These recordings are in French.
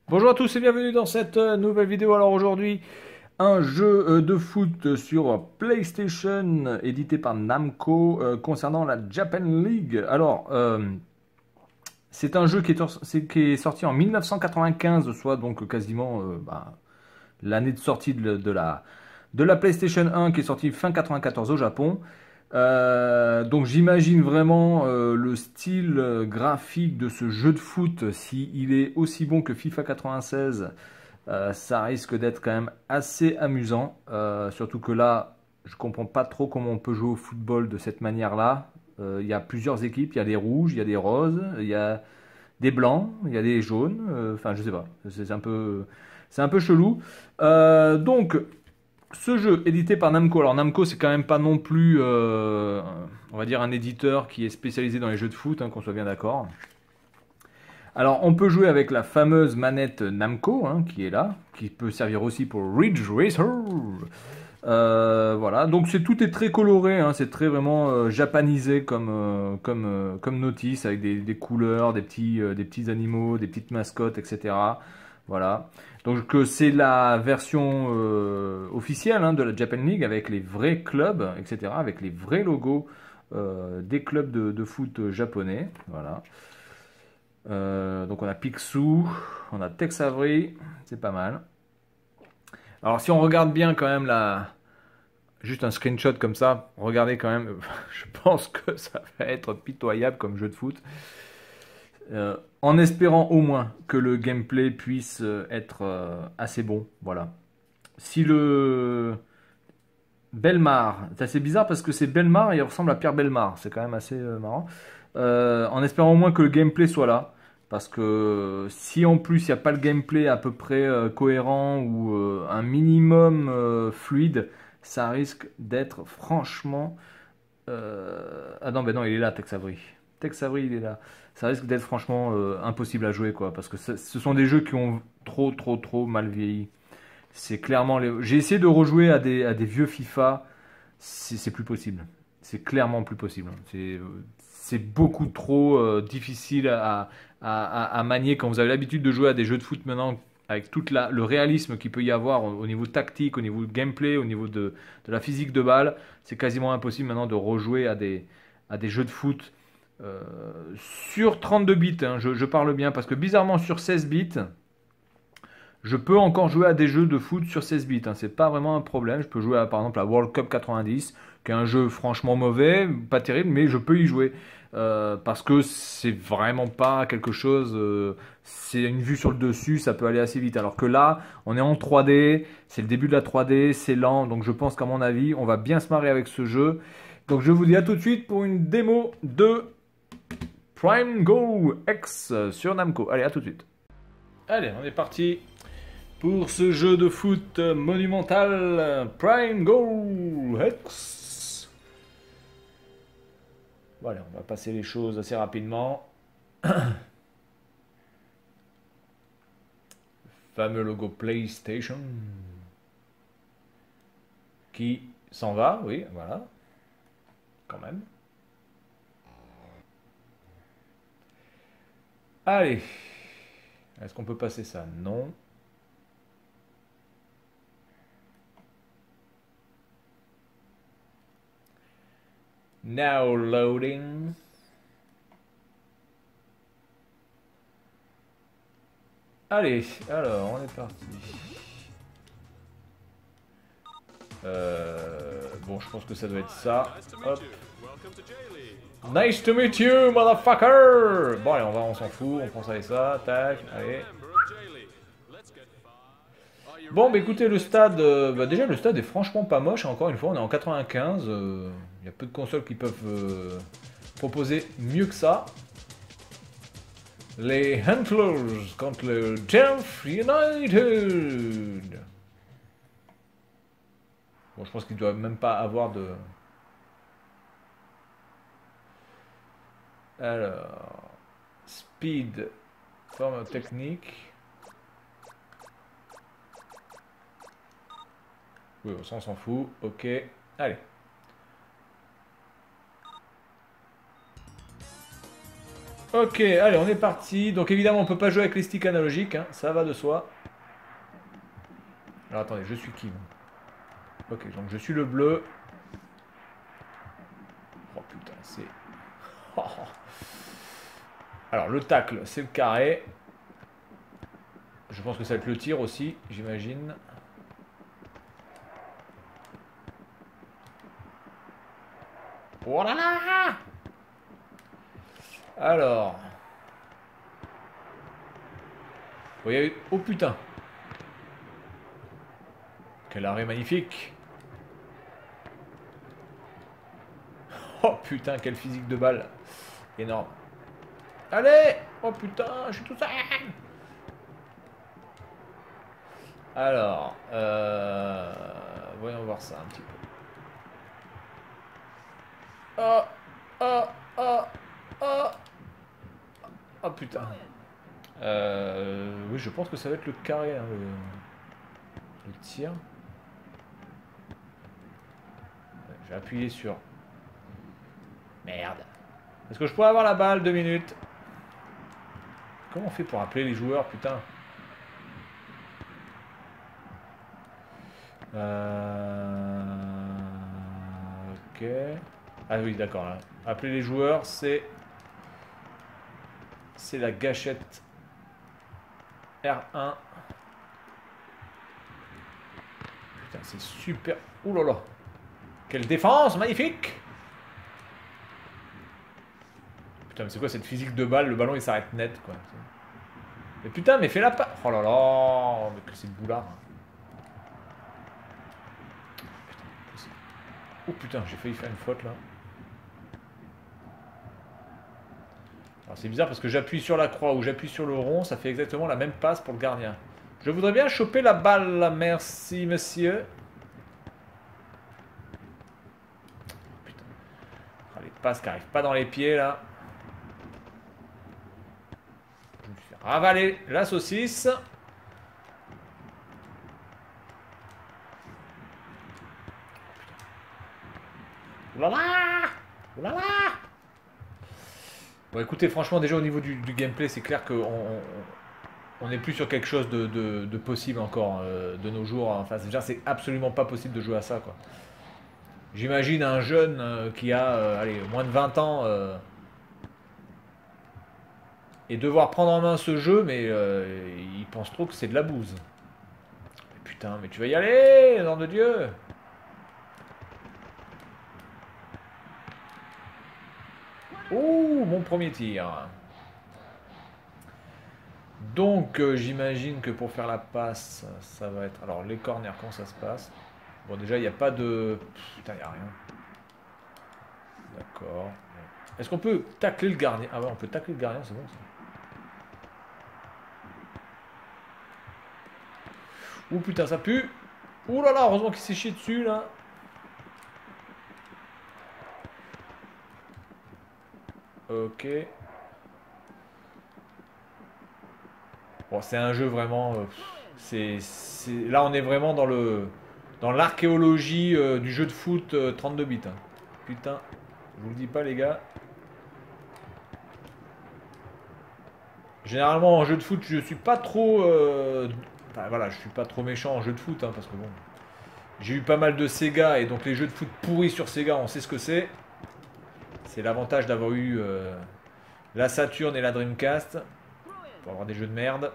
Bonjour à tous et bienvenue dans cette nouvelle vidéo. Alors aujourd'hui, un jeu de foot sur PlayStation édité par Namco concernant la Japan League. Alors, c'est un jeu qui est sorti en 1995, soit donc quasiment l'année de sortie de la PlayStation 1 qui est sortie fin 94 au Japon. Donc j'imagine vraiment le style graphique de ce jeu de foot, s'il est aussi bon que FIFA 96, ça risque d'être quand même assez amusant. Surtout que là, je comprends pas trop comment on peut jouer au football de cette manière-là. Il y a plusieurs équipes, il y a des rouges, il y a des roses, il y a des blancs, il y a des jaunes. Enfin, je sais pas, c'est un peu chelou. Donc, ce jeu édité par Namco. Alors Namco, c'est quand même pas non plus, on va dire, un éditeur qui est spécialisé dans les jeux de foot, hein, qu'on soit bien d'accord. Alors, on peut jouer avec la fameuse manette Namco, hein, qui est là, qui peut servir aussi pour Ridge Racer. Voilà, donc tout est très coloré, hein, c'est très vraiment japanisé comme notice, avec des couleurs, des petits animaux, des petites mascottes, etc. Voilà. Donc c'est la version officielle, hein, de la Japan League avec les vrais clubs, etc. Avec les vrais logos des clubs de foot japonais. Voilà. Donc on a Picsou, on a Tex Avery, c'est pas mal. Alors si on regarde bien quand même juste un screenshot comme ça, regardez quand même, je pense que ça va être pitoyable comme jeu de foot. En espérant au moins que le gameplay puisse être assez bon, voilà. Si le Belmar, c'est bizarre parce que c'est Belmar et il ressemble à Pierre Belmar, c'est quand même assez marrant. En espérant au moins que le gameplay soit là. Parce que si en plus il n'y a pas le gameplay à peu près cohérent ou un minimum fluide, ça risque d'être franchement. Ah non, ben non, il est là, Tex Avery. Tex Avery, il est là. Ça risque d'être franchement impossible à jouer, quoi. Parce que ce sont des jeux qui ont trop, trop, trop mal vieilli. C'est clairement. J'ai essayé de rejouer à des vieux FIFA, c'est plus possible. C'est clairement plus possible. C'est beaucoup trop difficile à manier quand vous avez l'habitude de jouer à des jeux de foot maintenant avec tout le réalisme qu'il peut y avoir au niveau tactique, au niveau de gameplay, au niveau de la physique de balle. C'est quasiment impossible maintenant de rejouer à des jeux de foot euh, sur 32 bits. Hein, je parle bien parce que bizarrement sur 16 bits, je peux encore jouer à des jeux de foot sur 16 bits, hein, c'est pas vraiment un problème. Je peux jouer par exemple à World Cup 90, qui est un jeu franchement mauvais, pas terrible, mais je peux y jouer. Parce que c'est vraiment pas quelque chose. C'est une vue sur le dessus, ça peut aller assez vite. Alors que là, on est en 3D, c'est le début de la 3D, c'est lent, donc je pense qu'à mon avis, on va bien se marrer avec ce jeu. Donc je vous dis à tout de suite pour une démo de Prime Go X sur Namco. Allez, à tout de suite. Allez, on est parti pour ce jeu de foot monumental Prime Go X. Voilà, on va passer les choses assez rapidement. Fameux logo PlayStation qui s'en va, oui, voilà, quand même. Allez, est-ce qu'on peut passer ça? Non. Now loading. Allez, alors on est parti. Bon, je pense que ça doit être ça. Hop. Nice to meet you, motherfucker! Bon, allez, on s'en fout, on prend ça et ça, tac, allez. Bon, bah écoutez, le stade, déjà le stade est franchement pas moche, encore une fois, on est en 95, il y a peu de consoles qui peuvent proposer mieux que ça. Les Hunters contre le Jeff United. Bon, je pense qu'ils doivent même pas avoir de... Alors, speed, forme technique. Oui, on s'en fout. Ok, allez. Ok, allez, on est parti. Donc évidemment, on peut pas jouer avec les sticks analogiques, hein, ça va de soi. Alors attendez, je suis qui moi? Ok, donc je suis le bleu. Oh putain, c'est... Oh. Alors le tacle, c'est le carré. Je pense que ça va être le tir aussi, j'imagine. Oh là là! Alors... Oh, il y a eu... Oh putain! Quel arrêt magnifique! Oh putain, quel physique de balle! Énorme. Allez! Oh putain, je suis tout seul! Alors, voyons voir ça un petit peu. Oh, oh, oh, oh, oh putain. Oui, je pense que ça va être le carré, hein, le tir. Je vais appuyer sur... Merde. Est-ce que je pourrais avoir la balle 2 minutes? Comment on fait pour appeler les joueurs, putain? Ok. Ah oui, d'accord. Hein. Appeler les joueurs, c'est la gâchette R1. Putain, c'est super. Ouh là là. Quelle défense, magnifique. Putain, mais c'est quoi cette physique de balle? Le ballon, il s'arrête net, quoi. Mais putain, mais fais la passe. Oh là là. Mais que c'est de boulard. Oh putain, j'ai failli faire une faute là. Alors c'est bizarre parce que j'appuie sur la croix ou j'appuie sur le rond, ça fait exactement la même passe pour le gardien. Je voudrais bien choper la balle là, merci monsieur. Putain. Ah, les passes qui n'arrivent pas dans les pieds là. Je me suis fait ravaler la saucisse. Oulala! Oulala! Bon écoutez, franchement déjà au niveau du gameplay, c'est clair qu'on on n'est plus sur quelque chose de possible encore de nos jours. Enfin, c'est absolument pas possible de jouer à ça, quoi. J'imagine un jeune qui a allez, moins de 20 ans et devoir prendre en main ce jeu, mais il pense trop que c'est de la bouse. Mais putain, mais tu vas y aller, nom de Dieu! Ouh, mon premier tir. Donc, j'imagine que pour faire la passe, ça va être... Alors, les corners, comment ça se passe? Bon, déjà, il n'y a pas de... Putain, il n'y a rien. D'accord. Est-ce qu'on peut tacler le gardien? Ah ouais, on peut tacler le gardien, c'est bon, ça. Ouh, putain, ça pue. Ouh là là, heureusement qu'il s'est chié dessus, là. Ok. Bon, c'est un jeu vraiment... Là, on est vraiment dans l'archéologie du jeu de foot 32 bits. Hein. Putain, je vous le dis pas, les gars. Généralement, en jeu de foot, je suis pas trop... Enfin, voilà, je suis pas trop méchant en jeu de foot, hein, parce que bon... J'ai eu pas mal de Sega, et donc les jeux de foot pourris sur Sega, on sait ce que c'est. C'est l'avantage d'avoir eu la Saturn et la Dreamcast. Pour avoir des jeux de merde.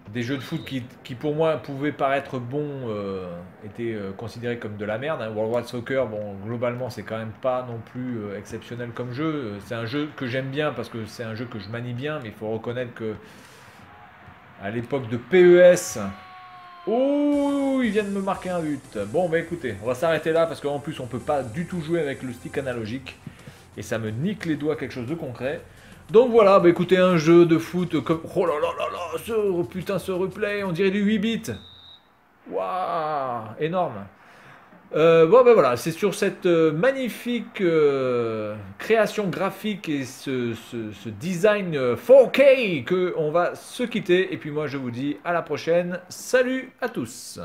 Des jeux de foot qui pour moi pouvaient paraître bons étaient considérés comme de la merde. Hein. World War Soccer, bon, globalement, c'est quand même pas non plus exceptionnel comme jeu. C'est un jeu que j'aime bien parce que c'est un jeu que je manie bien, mais il faut reconnaître que à l'époque de PES, oh, ils viennent me marquer un but. Bon, bah écoutez, on va s'arrêter là parce qu'en plus, on peut pas du tout jouer avec le stick analogique et ça me nique les doigts quelque chose de concret. Donc voilà, bah écoutez, un jeu de foot comme... Oh là là là là, putain, ce replay, on dirait du 8 bits. Waouh, énorme. Bon ben voilà, c'est sur cette magnifique création graphique et ce design 4K que on va se quitter. Et puis moi je vous dis à la prochaine. Salut à tous.